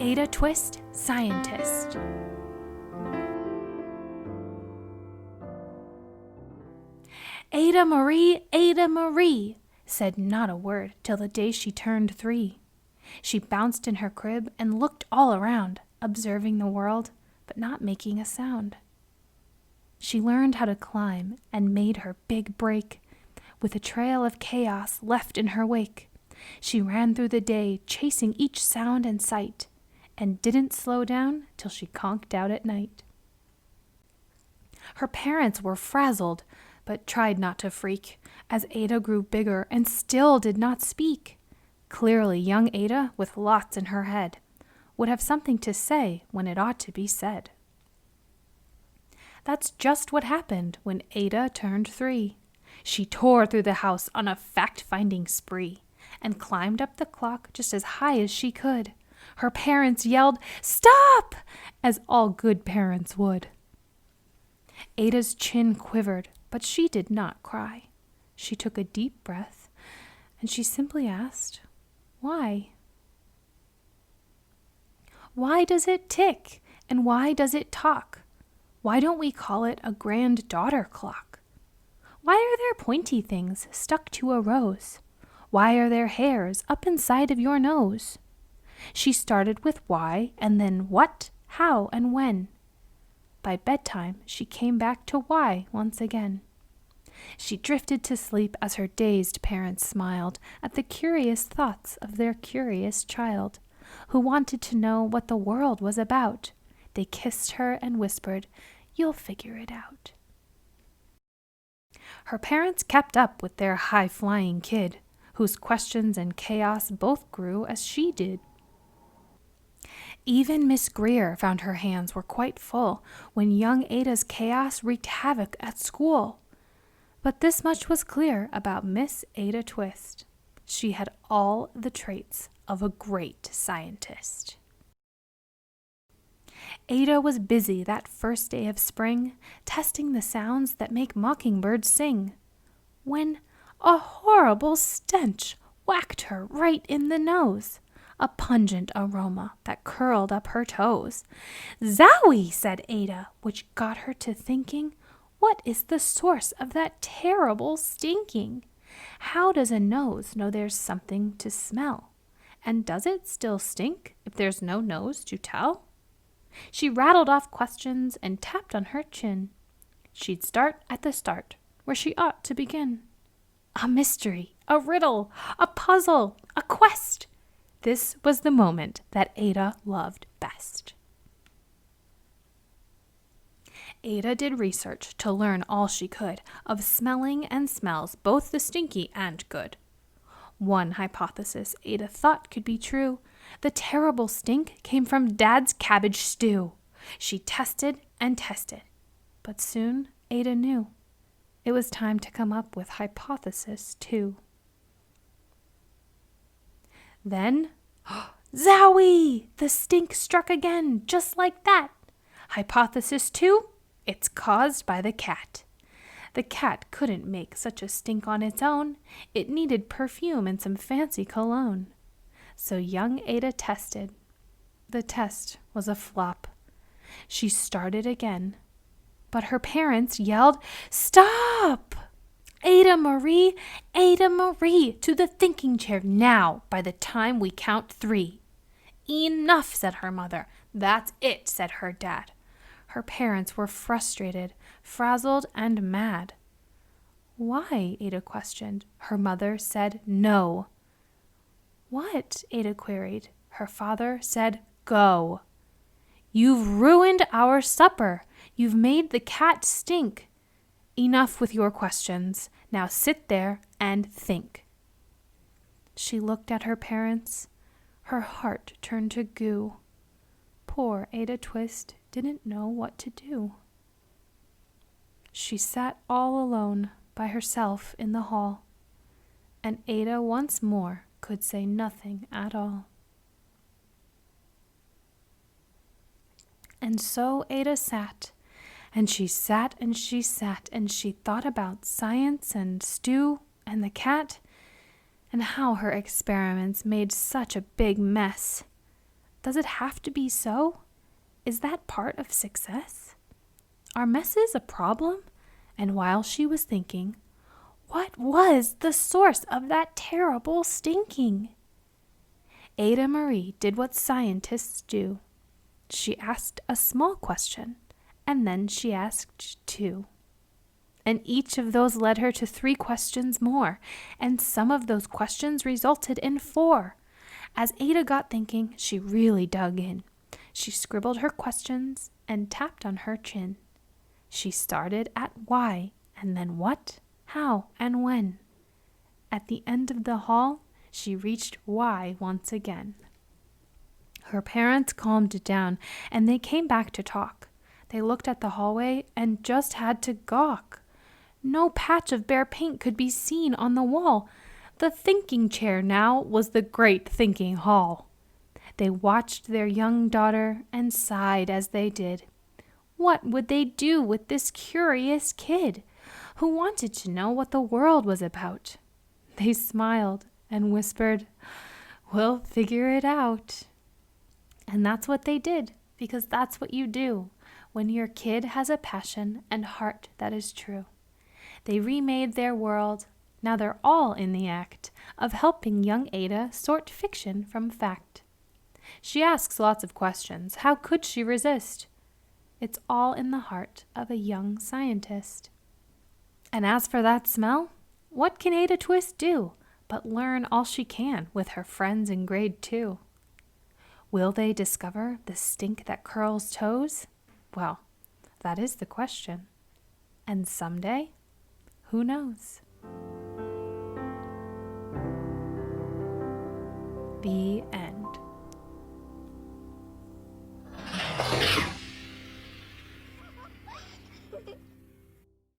Ada Twist, Scientist. Ada Marie, said not a word till the day she turned 3. She bounced in her crib and looked all around, observing the world, but not making a sound. She learned how to climb and made her big break, with a trail of chaos left in her wake. She ran through the day, chasing each sound and sight, and didn't slow down till she conked out at night. Her parents were frazzled, but tried not to freak, as Ada grew bigger and still did not speak. Clearly, young Ada, with lots in her head, would have something to say when it ought to be said. That's just what happened when Ada turned 3. She tore through the house on a fact-finding spree and climbed up the clock just as high as she could. Her parents yelled, "Stop!" as all good parents would. Ada's chin quivered, but she did not cry. She took a deep breath, and she simply asked, "Why?" Why does it tick, and why does it talk? Why don't we call it a granddaughter clock? Why are there pointy things stuck to a rose? Why are there hairs up inside of your nose? She started with why, and then what, how, and when. By bedtime, she came back to why once again. She drifted to sleep as her dazed parents smiled at the curious thoughts of their curious child, who wanted to know what the world was about. They kissed her and whispered, "You'll figure it out." Her parents kept up with their high-flying kid, whose questions and chaos both grew as she did. Even Miss Greer found her hands were quite full when young Ada's chaos wreaked havoc at school. But this much was clear about Miss Ada Twist. She had all the traits of a great scientist. Ada was busy that first day of spring, testing the sounds that make mockingbirds sing, when a horrible stench whacked her right in the nose. A pungent aroma that curled up her toes. "Zowie!" said Ada, which got her to thinking, what is the source of that terrible stinking? How does a nose know there's something to smell? And does it still stink if there's no nose to tell? She rattled off questions and tapped on her chin. She'd start at the start, where she ought to begin. A mystery, a riddle, a puzzle, a quest. This was the moment that Ada loved best. Ada did research to learn all she could of smelling and smells, both the stinky and good. One hypothesis Ada thought could be true. The terrible stink came from Dad's cabbage stew. She tested and tested, but soon Ada knew. It was time to come up with hypothesis 2. Then, zowie! The stink struck again, just like that. Hypothesis 2, it's caused by the cat. The cat couldn't make such a stink on its own. It needed perfume and some fancy cologne. So young Ada tested. The test was a flop. She started again, but her parents yelled, "Stop! Ada Marie, to the thinking chair now by the time we count 3. "Enough," said her mother. "That's it," said her dad. Her parents were frustrated, frazzled, and mad. "Why?" Ada questioned. Her mother said no. "What?" Ada queried. Her father said go. "You've ruined our supper. You've made the cat stink. Enough with your questions. Now sit there and think." She looked at her parents. Her heart turned to goo. Poor Ada Twist didn't know what to do. She sat all alone by herself in the hall, and Ada once more could say nothing at all. And so Ada sat, and she sat, and she sat, and she thought about science and stew and the cat, and how her experiments made such a big mess. Does it have to be so? Is that part of success? Are messes a problem? And while she was thinking, what was the source of that terrible stinking? Ada Marie did what scientists do. She asked a small question, and then she asked two. And each of those led her to 3 questions more, and some of those questions resulted in 4. As Ada got thinking, she really dug in. She scribbled her questions and tapped on her chin. She started at why, and then what, how, and when. At the end of the hall, she reached why once again. Her parents calmed down, and they came back to talk. They looked at the hallway and just had to gawk. No patch of bare paint could be seen on the wall. The thinking chair now was the great thinking hall. They watched their young daughter and sighed as they did. What would they do with this curious kid who wanted to know what the world was about? They smiled and whispered, "We'll figure it out." And that's what they did, because that's what you do when your kid has a passion and heart that is true. They remade their world. Now they're all in the act of helping young Ada sort fiction from fact. She asks lots of questions. How could she resist? It's all in the heart of a young scientist. And as for that smell, what can Ada Twist do but learn all she can with her friends in grade 2? Will they discover the stink that curls toes? Well, that is the question. And someday, who knows? The end.